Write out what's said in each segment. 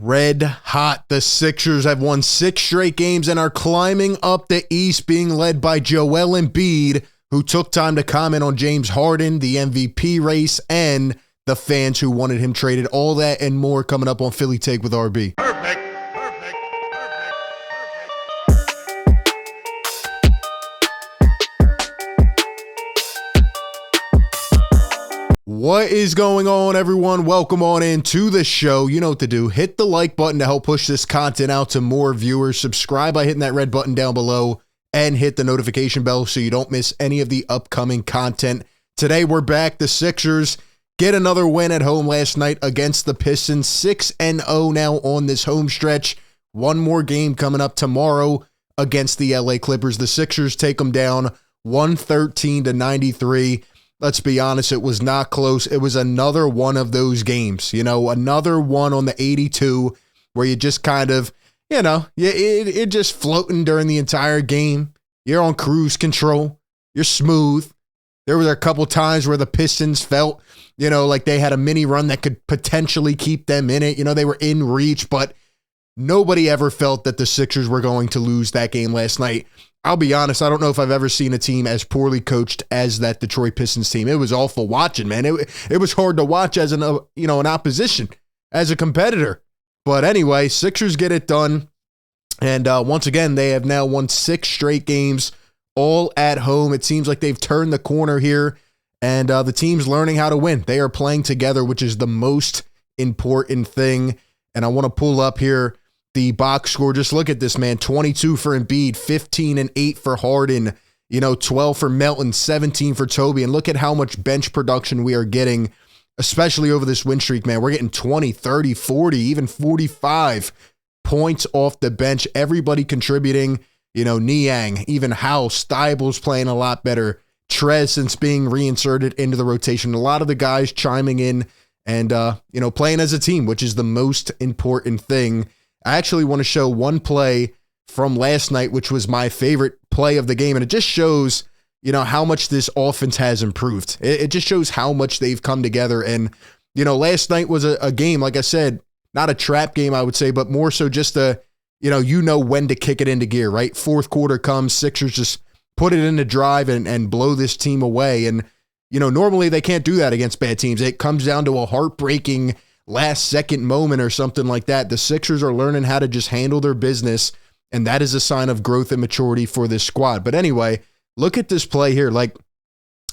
Red hot. The Sixers have won 6 straight games and are climbing up the East, being led by Joel Embiid, who took time to comment on James Harden, the MVP race, and the fans who wanted him traded. All that and more coming up on Philly Take with RB. Perfect. What is going on, everyone? Welcome on into the show. You know what to do. Hit the like button to help push this content out to more viewers. Subscribe by hitting that red button down below and hit the notification bell so you don't miss any of the upcoming content. Today, we're back. The Sixers get another win at home last night against the Pistons. 6-0 now on this home stretch. One more game coming up tomorrow against the LA Clippers. The Sixers take them down 113-93. Let's be honest, it was not close. It was another one of those games, another one on the 82 where you just kind of, it just floating during the entire game. You're on cruise control. You're smooth. There were a couple times where the Pistons felt, like they had a mini run that could potentially keep them in it. They were in reach, but nobody ever felt that the Sixers were going to lose that game last night. I'll be honest, I don't know if I've ever seen a team as poorly coached as that Detroit Pistons team. It was awful watching, man. It was hard to watch as an opposition, as a competitor. But anyway, Sixers get it done. And once again, they have now won 6 straight games, all at home. It seems like they've turned the corner here, and the team's learning how to win. They are playing together, which is the most important thing. And I want to pull up here the box score. Just look at this, man. 22 for Embiid, 15 and 8 for Harden, 12 for Melton, 17 for Toby. And look at how much bench production we are getting, especially over this win streak, man. We're getting 20, 30, 40, even 45 points off the bench. Everybody contributing, Niang, even House, Stible's playing a lot better. Trez, since being reinserted into the rotation. A lot of the guys chiming in and, playing as a team, which is the most important thing. I actually want to show one play from last night, which was my favorite play of the game. And it just shows, how much this offense has improved. It just shows how much they've come together. And, last night was a game, like I said, not a trap game, I would say, but more so just when to kick it into gear, right? Fourth quarter comes, Sixers just put it into drive and blow this team away. And, normally they can't do that against bad teams. It comes down to a heartbreaking last second moment or something like that. The Sixers are learning how to just handle their business, and that is a sign of growth and maturity for this squad. But anyway, look at this play here. Like,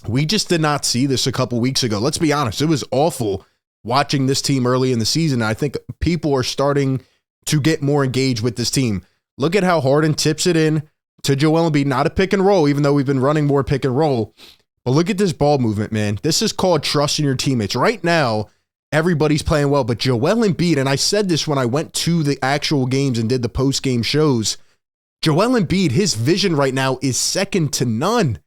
we just did not see this a couple weeks ago. Let's be honest. It was awful watching this team early in the season. I think people are starting to get more engaged with this team. Look at how Harden tips it in to Joel Embiid. Not a pick and roll, even though we've been running more pick and roll. But look at this ball movement, man. This is called trusting your teammates. Right now, everybody's playing well, but Joel Embiid, and I said this when I went to the actual games and did the post-game shows, Joel Embiid, his vision right now is second to none.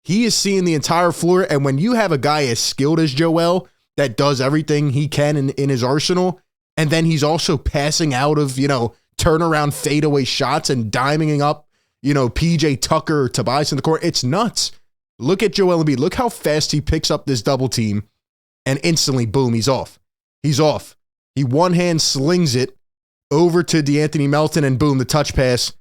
He is seeing the entire floor, and when you have a guy as skilled as Joel that does everything he can in his arsenal, and then he's also passing out of, turnaround fadeaway shots and diming up, PJ Tucker or Tobias in the court, it's nuts. Look at Joel Embiid. Look how fast he picks up this double team. And instantly, boom, he's off. He's off. He one-hand slings it over to DeAnthony Melton, and boom, the touch pass.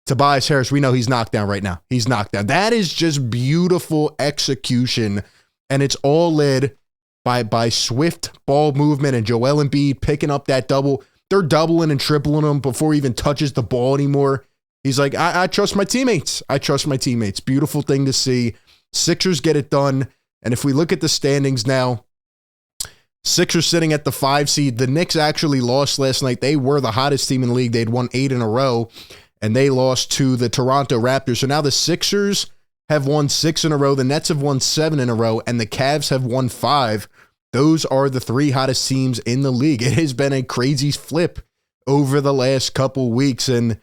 Tobias Harris, we know he's knocked down right now. He's knocked down. That is just beautiful execution, and it's all led by swift ball movement and Joel Embiid picking up that double. They're doubling and tripling him before he even touches the ball anymore. He's like, I trust my teammates. I trust my teammates. Beautiful thing to see. Sixers get it done, and if we look at the standings now, Sixers sitting at the 5 seed. The Knicks actually lost last night. They were the hottest team in the league. They'd won 8 in a row, and they lost to the Toronto Raptors. So now the Sixers have won 6 in a row. The Nets have won 7 in a row, and the Cavs have won 5. Those are the 3 hottest teams in the league. It has been a crazy flip over the last couple weeks, and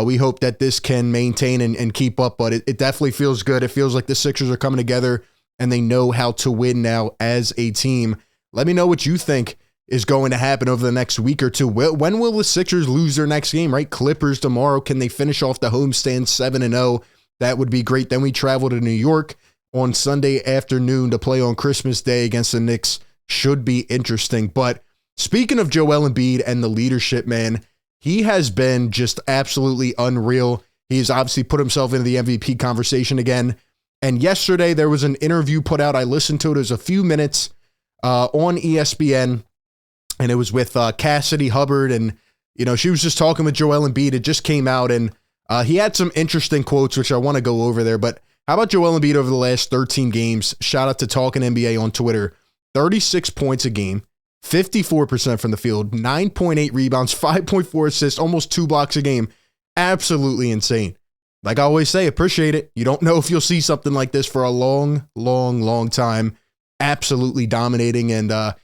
we hope that this can maintain and keep up, but it definitely feels good. It feels like the Sixers are coming together, and they know how to win now as a team. Let me know what you think is going to happen over the next week or two. When will the Sixers lose their next game, right? Clippers tomorrow. Can they finish off the homestand 7-0? That would be great. Then we travel to New York on Sunday afternoon to play on Christmas Day against the Knicks. Should be interesting. But Speaking of Joel Embiid and the leadership, man, he has been just absolutely unreal. He's obviously put himself into the MVP conversation again. And yesterday there was an interview put out. I listened to it. It was a few minutes on ESPN, and it was with Cassidy Hubbard. And, you know, she was just talking with Joel Embiid. It just came out, and he had some interesting quotes, which I want to go over there. But how about Joel Embiid over the last 13 games? Shout out to Talking NBA on Twitter. 36 points a game, 54% from the field, 9.8 rebounds, 5.4 assists, almost 2 blocks a game. Absolutely insane. Like I always say, appreciate it. You don't know if you'll see something like this for a long, long, long time. Absolutely dominating. And I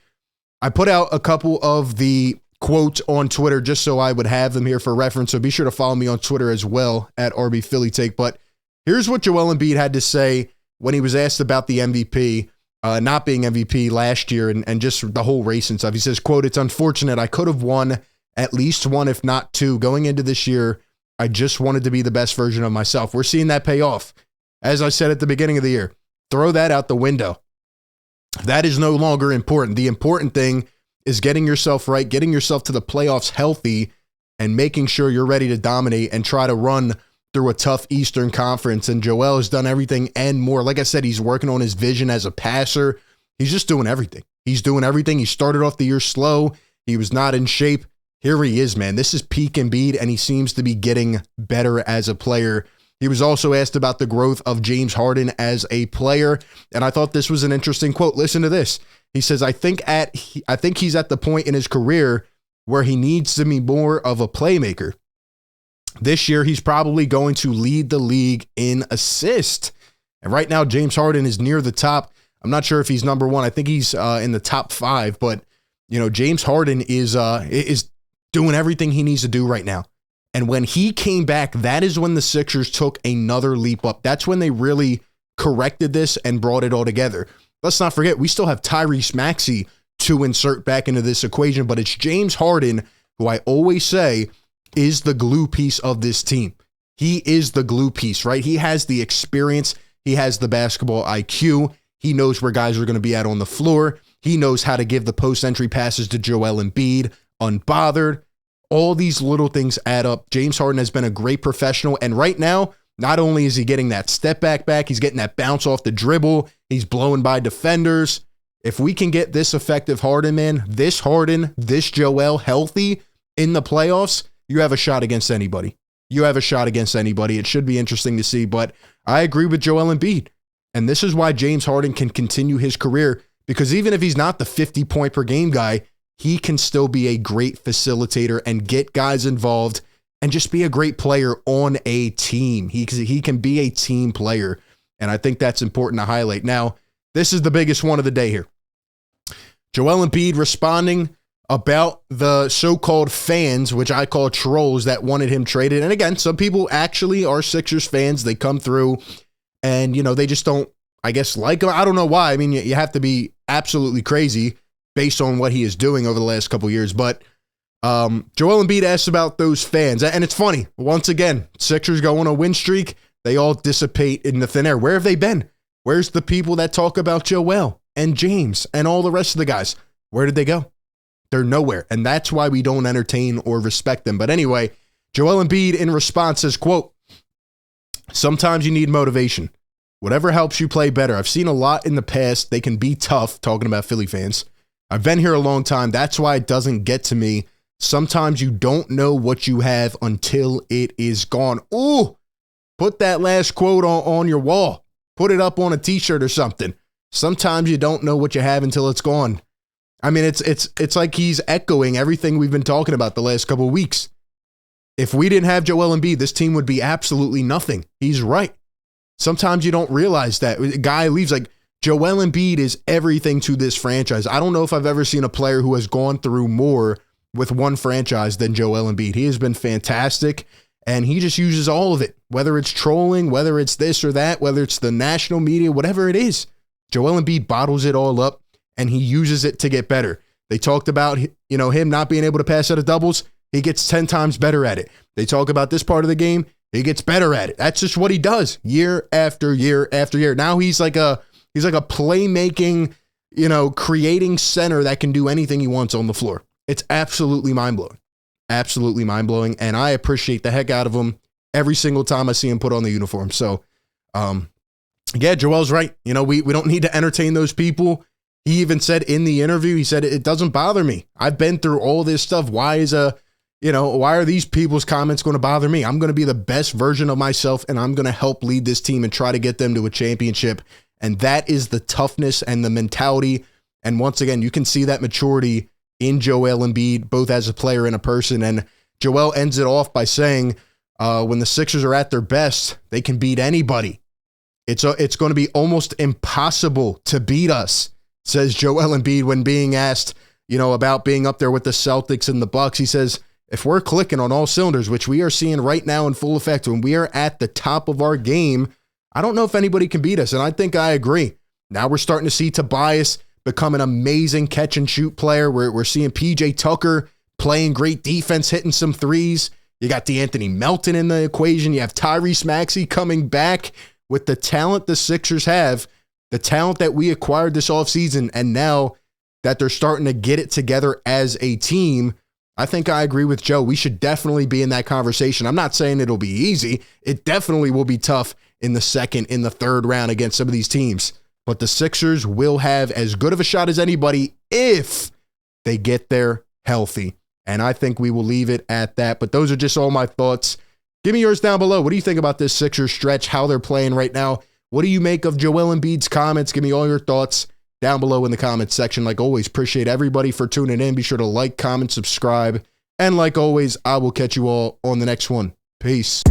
put out a couple of the quotes on Twitter just so I would have them here for reference. So be sure to follow me on Twitter as well at RB Philly Take. But here's what Joel Embiid had to say when he was asked about the MVP, not being MVP last year and just the whole race and stuff. He says, quote, "It's unfortunate. I could have won at least one, if not two. Going into this year, I just wanted to be the best version of myself." We're seeing that pay off. As I said at the beginning of the year, throw that out the window. That is no longer important. The important thing is getting yourself right, getting yourself to the playoffs healthy, and making sure you're ready to dominate and try to run through a tough Eastern Conference. And Joel has done everything and more. Like I said, he's working on his vision as a passer. He's just doing everything. He's doing everything. He started off the year slow. He was not in shape. Here he is, man. This is peak Embiid, and he seems to be getting better as a player. He was also asked about the growth of James Harden as a player, and I thought this was an interesting quote. Listen to this. He says, I think he's at the point in his career where he needs to be more of a playmaker. This year, he's probably going to lead the league in assist. And right now, James Harden is near the top. I'm not sure if he's number one. I think he's in the top 5, but you know, James Harden is doing everything he needs to do right now. And when he came back, that is when the Sixers took another leap up. That's when they really corrected this and brought it all together. Let's not forget, we still have Tyrese Maxey to insert back into this equation, but it's James Harden, who I always say is the glue piece of this team. He is the glue piece, right? He has the experience. He has the basketball IQ. He knows where guys are going to be at on the floor. He knows how to give the post-entry passes to Joel Embiid unbothered. All these little things add up. James Harden has been a great professional, and right now, not only is he getting that step back, he's getting that bounce off the dribble. He's blowing by defenders. If we can get this effective Harden, man, this Joel healthy in the playoffs, you have a shot against anybody. You have a shot against anybody. It should be interesting to see, but I agree with Joel Embiid. And this is why James Harden can continue his career, because even if he's not the 50-point per game guy, he can still be a great facilitator and get guys involved and just be a great player on a team. He can be a team player, and I think that's important to highlight. Now, this is the biggest one of the day here. Joel Embiid responding about the so-called fans, which I call trolls, that wanted him traded. And again, some people actually are Sixers fans. They come through and, you know, they just don't, I guess, like him. I don't know why. I mean, you have to be absolutely crazy based on what he is doing over the last couple of years. But Joel Embiid asked about those fans. And it's funny. Once again, Sixers go on a win streak. They all dissipate in the thin air. Where have they been? Where's the people that talk about Joel and James and all the rest of the guys? Where did they go? They're nowhere. And that's why we don't entertain or respect them. But anyway, Joel Embiid in response says, quote, "Sometimes you need motivation. Whatever helps you play better. I've seen a lot in the past. They can be tough," talking about Philly fans. "I've been here a long time. That's why it doesn't get to me. Sometimes you don't know what you have until it is gone." Ooh, put that last quote on your wall. Put it up on a t-shirt or something. Sometimes you don't know what you have until it's gone. I mean, it's like he's echoing everything we've been talking about the last couple of weeks. If we didn't have Joel Embiid, this team would be absolutely nothing. He's right. Sometimes you don't realize that. A guy leaves, like, Joel Embiid is everything to this franchise. I don't know if I've ever seen a player who has gone through more with one franchise than Joel Embiid. He has been fantastic, and he just uses all of it, whether it's trolling, whether it's this or that, whether it's the national media, whatever it is. Joel Embiid bottles it all up, and he uses it to get better. They talked about, you know, him not being able to pass out of doubles. He gets 10 times better at it. They talk about this part of the game. He gets better at it. That's just what he does year after year after year. Now he's like a playmaking creating center that can do anything he wants on the floor. It's absolutely mind-blowing. Absolutely mind-blowing. And I appreciate the heck out of him every single time I see him put on the uniform. So, yeah, Joel's right. We don't need to entertain those people. He even said in the interview, he said, it doesn't bother me. I've been through all this stuff. Why are these people's comments going to bother me? I'm going to be the best version of myself, and I'm going to help lead this team and try to get them to a championship. And that is the toughness and the mentality. And once again, you can see that maturity in Joel Embiid, both as a player and a person. And Joel ends it off by saying, when the Sixers are at their best, they can beat anybody. It's going to be almost impossible to beat us, says Joel Embiid when being asked, about being up there with the Celtics and the Bucks. He says, if we're clicking on all cylinders, which we are seeing right now in full effect, when we are at the top of our game, I don't know if anybody can beat us. And I think I agree. Now we're starting to see Tobias become an amazing catch and shoot player. We're seeing PJ Tucker playing great defense, hitting some threes. You got DeAnthony Melton in the equation. You have Tyrese Maxey coming back with the talent the Sixers have, the talent that we acquired this offseason, and now that they're starting to get it together as a team, I think I agree with Joe. We should definitely be in that conversation. I'm not saying it'll be easy. It definitely will be tough in the second, in the third round against some of these teams. But the Sixers will have as good of a shot as anybody if they get there healthy. And I think we will leave it at that. But those are just all my thoughts. Give me yours down below. What do you think about this Sixers stretch, how they're playing right now? What do you make of Joel Embiid's comments? Give me all your thoughts down below in the comments section. Like always, appreciate everybody for tuning in. Be sure to like, comment, subscribe. And like always, I will catch you all on the next one. Peace.